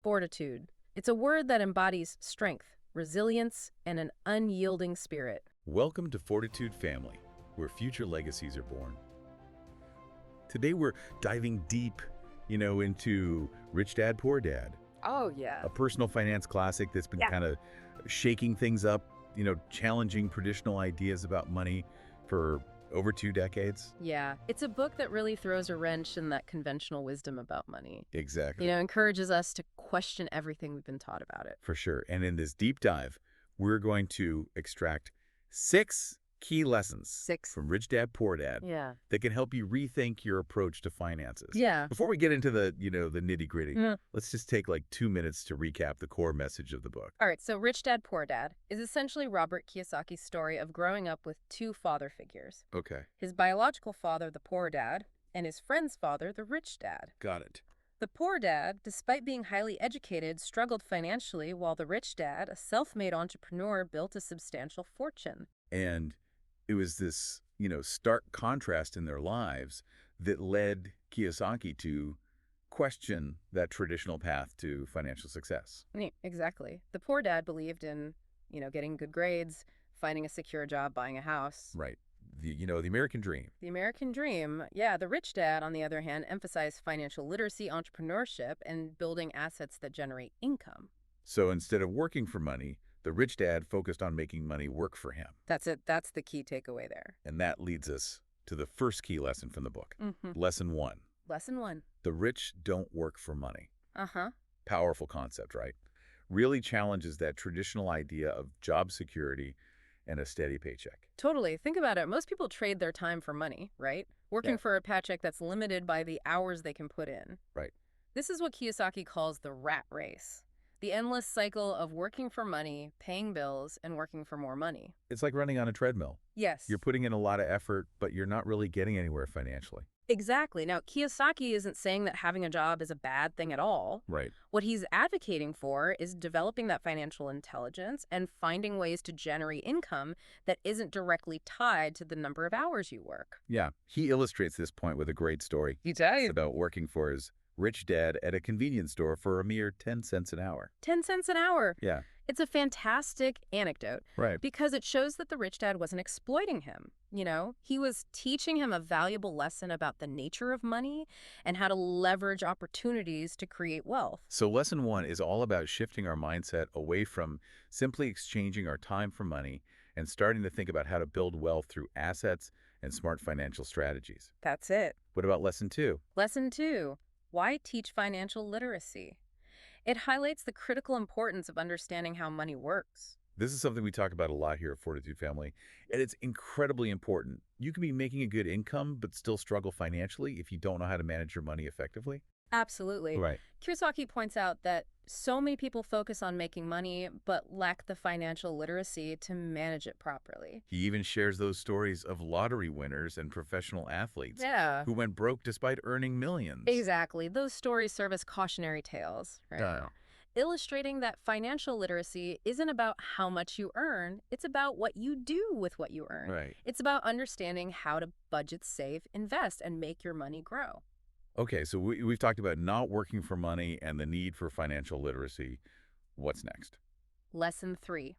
Fortitude. It's a word that embodies strength, resilience, and an unyielding spirit. Welcome to Fortitude Family, where future legacies are born. Today we're diving deep, into Rich Dad, Poor Dad, Oh, yeah. a personal finance classic that's been Yeah. kind of shaking things up, challenging traditional ideas about money for over 2 decades. Yeah. It's a book that really throws a wrench in that conventional wisdom about money. Exactly. Encourages us to question everything we've been taught about it. For sure. And in this deep dive, we're going to extract 6 key lessons 6. from Rich Dad, Poor Dad Yeah. that can help you rethink your approach to finances. Yeah. Before we get into the nitty-gritty, Yeah. let's just take like 2 minutes to recap the core message of the book. All right, so Rich Dad, Poor Dad is essentially Robert Kiyosaki's story of growing up with two father figures. Okay, His biological father, the poor dad, and his friend's father, the rich dad. got it. The poor dad, despite being highly educated, struggled financially, while the rich dad, a self-made entrepreneur, built a substantial fortune. And it was this, stark contrast in their lives that led Kiyosaki to question that traditional path to financial success. Exactly. The poor dad believed in, getting good grades, finding a secure job, buying a house. Right. The American dream. The American dream. Yeah, the rich dad, on the other hand, emphasized financial literacy, entrepreneurship, and building assets that generate income. So instead of working for money, the rich dad focused on making money work for him. That's it. That's the key takeaway there. And that leads us to the first key lesson from the book. Mm-hmm. Lesson 1. Lesson 1. The rich don't work for money. Uh-huh. Powerful concept, right? Really challenges that traditional idea of job security and a steady paycheck. Totally. Think about it. Most people trade their time for money, right? Working Yeah. for a paycheck that's limited by the hours they can put in. Right. This is what Kiyosaki calls the rat race. The endless cycle of working for money, paying bills, and working for more money. It's like running on a treadmill. Yes. You're putting in a lot of effort, but you're not really getting anywhere financially. Exactly. Now, Kiyosaki isn't saying that having a job is a bad thing at all. Right. What he's advocating for is developing that financial intelligence and finding ways to generate income that isn't directly tied to the number of hours you work. Yeah. He illustrates this point with a great story. He does. About working for his rich dad at a convenience store for a mere 10 cents an hour. 10 cents an hour. Yeah. It's a fantastic anecdote Right. because it shows that the rich dad wasn't exploiting him. He was teaching him a valuable lesson about the nature of money and how to leverage opportunities to create wealth. So lesson 1 is all about shifting our mindset away from simply exchanging our time for money and starting to think about how to build wealth through assets and smart financial strategies. That's it. What about lesson 2? Lesson 2, why teach financial literacy? It highlights the critical importance of understanding how money works. This is something we talk about a lot here at Fortitude Family, and it's incredibly important. You can be making a good income but still struggle financially if you don't know how to manage your money effectively. Absolutely. Right. Kiyosaki points out that so many people focus on making money but lack the financial literacy to manage it properly. He even shares those stories of lottery winners and professional athletes Yeah. who went broke despite earning millions. Exactly. Those stories serve as cautionary tales, right? Yeah. Illustrating that financial literacy isn't about how much you earn, it's about what you do with what you earn. Right. It's about understanding how to budget, save, invest, and make your money grow. Okay, so we've talked about not working for money and the need for financial literacy. What's next? Lesson 3.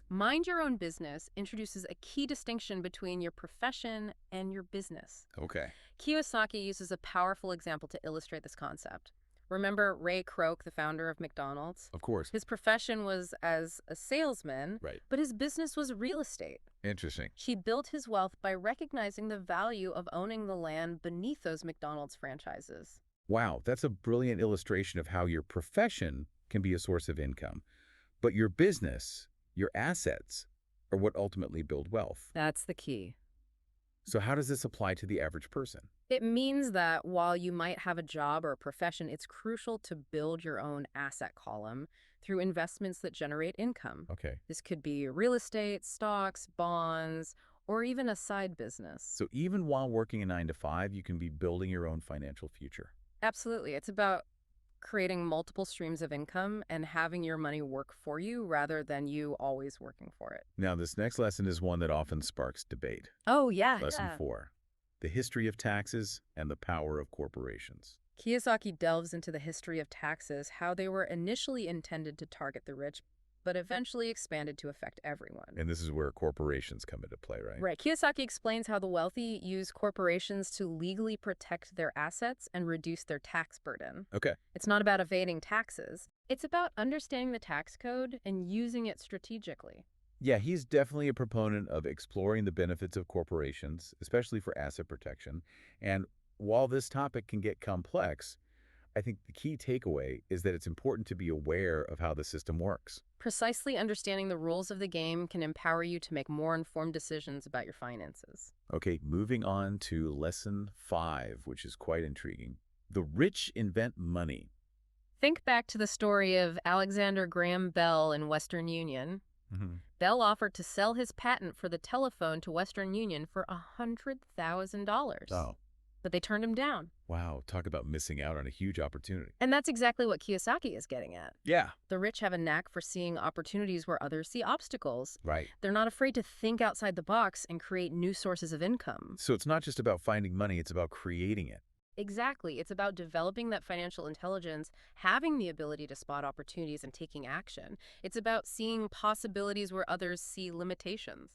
Mind your own business introduces a key distinction between your profession and your business. Okay. Kiyosaki uses a powerful example to illustrate this concept. Remember Ray Kroc, the founder of McDonald's? Of course. His profession was as a salesman, Right. but his business was real estate. Interesting. He built his wealth by recognizing the value of owning the land beneath those McDonald's franchises. Wow, that's a brilliant illustration of how your profession can be a source of income, but your business, your assets, are what ultimately build wealth. That's the key. So how does this apply to the average person? It means that while you might have a job or a profession, it's crucial to build your own asset column through investments that generate income. Okay. This could be real estate, stocks, bonds, or even a side business. So even while working a 9 to 5, you can be building your own financial future. Absolutely. It's about creating multiple streams of income and having your money work for you rather than you always working for it. Now, this next lesson is one that often sparks debate. Oh, yeah. Lesson 4, the history of taxes and the power of corporations. Kiyosaki delves into the history of taxes, how they were initially intended to target the rich, but eventually expanded to affect everyone. And this is where corporations come into play, right? Right. Kiyosaki explains how the wealthy use corporations to legally protect their assets and reduce their tax burden. Okay. It's not about evading taxes. It's about understanding the tax code and using it strategically. Yeah, he's definitely a proponent of exploring the benefits of corporations, especially for asset protection. And while this topic can get complex, I think the key takeaway is that it's important to be aware of how the system works. Precisely understanding the rules of the game can empower you to make more informed decisions about your finances. Okay, moving on to lesson 5, which is quite intriguing. The rich invent money. Think back to the story of Alexander Graham Bell in Western Union. Bell offered to sell his patent for the telephone to Western Union for $100,000. Oh, But they turned him down. wow. Talk about missing out on a huge opportunity. And that's exactly what Kiyosaki is getting at. Yeah. The rich have a knack for seeing opportunities where others see obstacles. Right. They're not afraid to think outside the box and create new sources of income. So it's not just about finding money, it's about creating it. Exactly. It's about developing that financial intelligence, having the ability to spot opportunities and taking action. It's about seeing possibilities where others see limitations.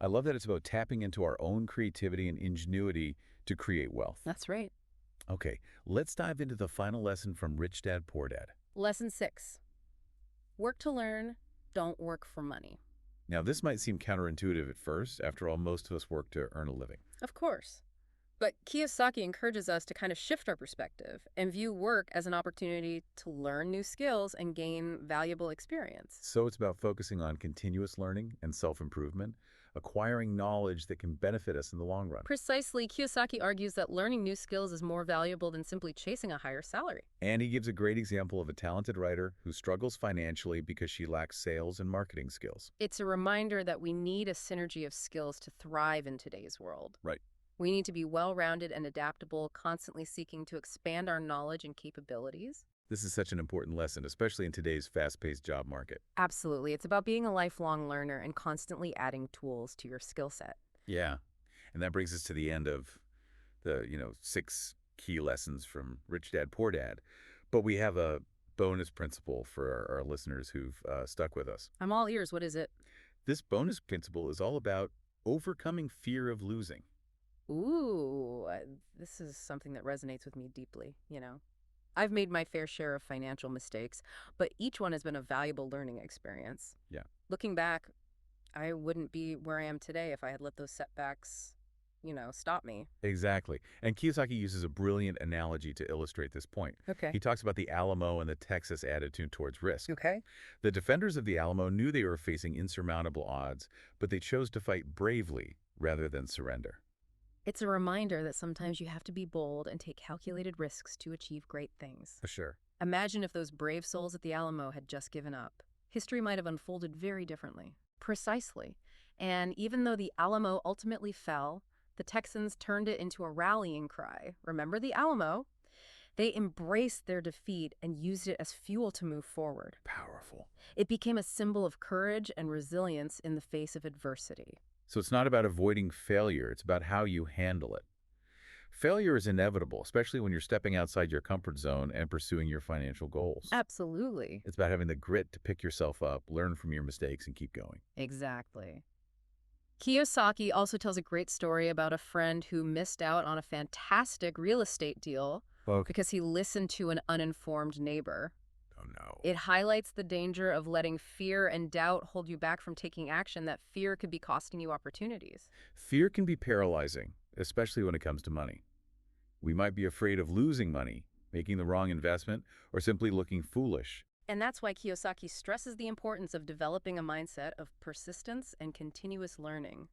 I love that it's about tapping into our own creativity and ingenuity to create wealth. That's right. Okay, let's dive into the final lesson from Rich Dad, Poor Dad. Lesson 6. Work to learn, don't work for money. Now, this might seem counterintuitive at first. After all, most of us work to earn a living. Of course. But Kiyosaki encourages us to kind of shift our perspective and view work as an opportunity to learn new skills and gain valuable experience. So it's about focusing on continuous learning and self-improvement, acquiring knowledge that can benefit us in the long run. Precisely, Kiyosaki argues that learning new skills is more valuable than simply chasing a higher salary. And he gives a great example of a talented writer who struggles financially because she lacks sales and marketing skills. It's a reminder that we need a synergy of skills to thrive in today's world. Right. We need to be well-rounded and adaptable, constantly seeking to expand our knowledge and capabilities. This is such an important lesson, especially in today's fast-paced job market. Absolutely. It's about being a lifelong learner and constantly adding tools to your skill set. Yeah. And that brings us to the end of the, 6 key lessons from Rich Dad, Poor Dad. But we have a bonus principle for our listeners who've stuck with us. I'm all ears. What is it? This bonus principle is all about overcoming fear of losing. Ooh, this is something that resonates with me deeply. I've made my fair share of financial mistakes, but each one has been a valuable learning experience. Yeah. Looking back, I wouldn't be where I am today if I had let those setbacks, stop me. Exactly. And Kiyosaki uses a brilliant analogy to illustrate this point. Okay. He talks about the Alamo and the Texas attitude towards risk. Okay. The defenders of the Alamo knew they were facing insurmountable odds, but they chose to fight bravely rather than surrender. It's a reminder that sometimes you have to be bold and take calculated risks to achieve great things. For sure. Imagine if those brave souls at the Alamo had just given up. History might have unfolded very differently. Precisely. And even though the Alamo ultimately fell, the Texans turned it into a rallying cry. Remember the Alamo? They embraced their defeat and used it as fuel to move forward. Powerful. It became a symbol of courage and resilience in the face of adversity. So it's not about avoiding failure, it's about how you handle it. Failure is inevitable, especially when you're stepping outside your comfort zone and pursuing your financial goals. Absolutely. It's about having the grit to pick yourself up, learn from your mistakes, and keep going. Exactly. Kiyosaki also tells a great story about a friend who missed out on a fantastic real estate deal because he listened to an uninformed neighbor. Oh, no. It highlights the danger of letting fear and doubt hold you back from taking action. That fear could be costing you opportunities. Fear can be paralyzing, especially when it comes to money. We might be afraid of losing money, making the wrong investment, or simply looking foolish. And that's why Kiyosaki stresses the importance of developing a mindset of persistence and continuous learning.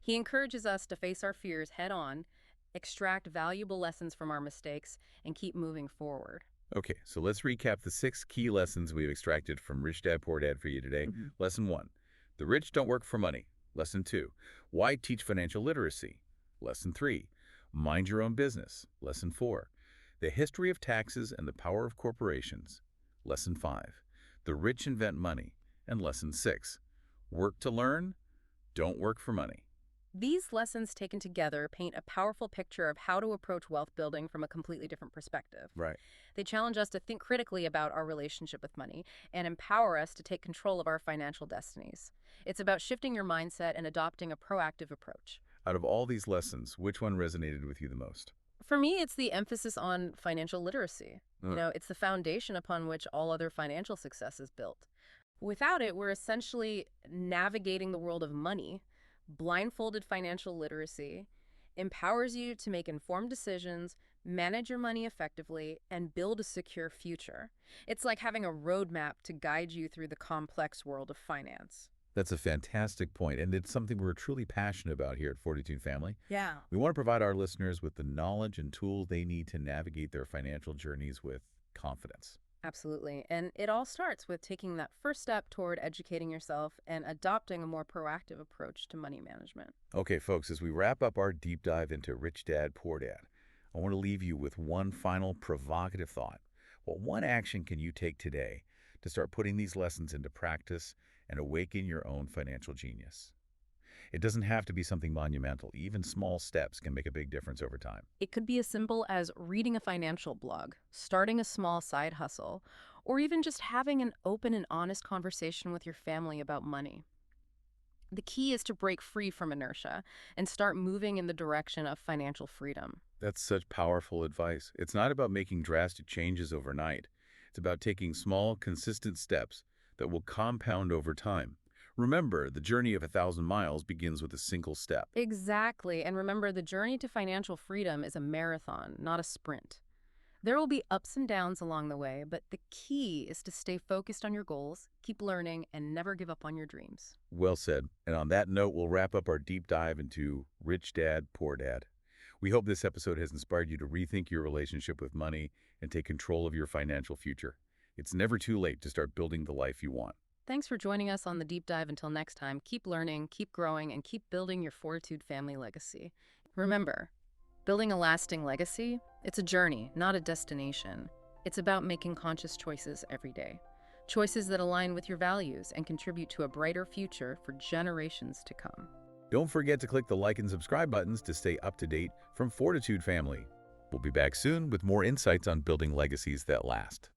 He encourages us to face our fears head-on, extract valuable lessons from our mistakes, and keep moving forward. Okay, so let's recap the 6 key lessons we've extracted from Rich Dad, Poor Dad for you today. Lesson 1, the rich don't work for money. Lesson 2, why teach financial literacy? Lesson 3, mind your own business. Lesson 4, the history of taxes and the power of corporations. Lesson 5, the rich invent money. And Lesson 6, work to learn, don't work for money. These lessons taken together paint a powerful picture of how to approach wealth building from a completely different perspective. Right. They challenge us to think critically about our relationship with money and empower us to take control of our financial destinies. It's about shifting your mindset and adopting a proactive approach. Out of all these lessons, which one resonated with you the most? For me, it's the emphasis on financial literacy. Uh, It's the foundation upon which all other financial success is built. Without it, we're essentially navigating the world of money. Blindfolded financial literacy empowers you to make informed decisions, manage your money effectively, and build a secure future. It's like having a roadmap to guide you through the complex world of finance. That's a fantastic point, and it's something we're truly passionate about here at Fortitude Family. Yeah. We want to provide our listeners with the knowledge and tools they need to navigate their financial journeys with confidence. Absolutely. And it all starts with taking that first step toward educating yourself and adopting a more proactive approach to money management. Okay, folks, as we wrap up our deep dive into Rich Dad, Poor Dad, I want to leave you with one final provocative thought. What one action can you take today to start putting these lessons into practice and awaken your own financial genius? It doesn't have to be something monumental. Even small steps can make a big difference over time. It could be as simple as reading a financial blog, starting a small side hustle, or even just having an open and honest conversation with your family about money. The key is to break free from inertia and start moving in the direction of financial freedom. That's such powerful advice. It's not about making drastic changes overnight. It's about taking small, consistent steps that will compound over time. Remember, the journey of 1,000 miles begins with a single step. Exactly. And remember, the journey to financial freedom is a marathon, not a sprint. There will be ups and downs along the way, but the key is to stay focused on your goals, keep learning, and never give up on your dreams. Well said. And on that note, we'll wrap up our deep dive into Rich Dad, Poor Dad. We hope this episode has inspired you to rethink your relationship with money and take control of your financial future. It's never too late to start building the life you want. Thanks for joining us on the deep dive. Until next time, keep learning, keep growing, and keep building your Fortitude family legacy. Remember, building a lasting legacy, it's a journey, not a destination. It's about making conscious choices every day. Choices that align with your values and contribute to a brighter future for generations to come. Don't forget to click the like and subscribe buttons to stay up to date from Fortitude Family. We'll be back soon with more insights on building legacies that last.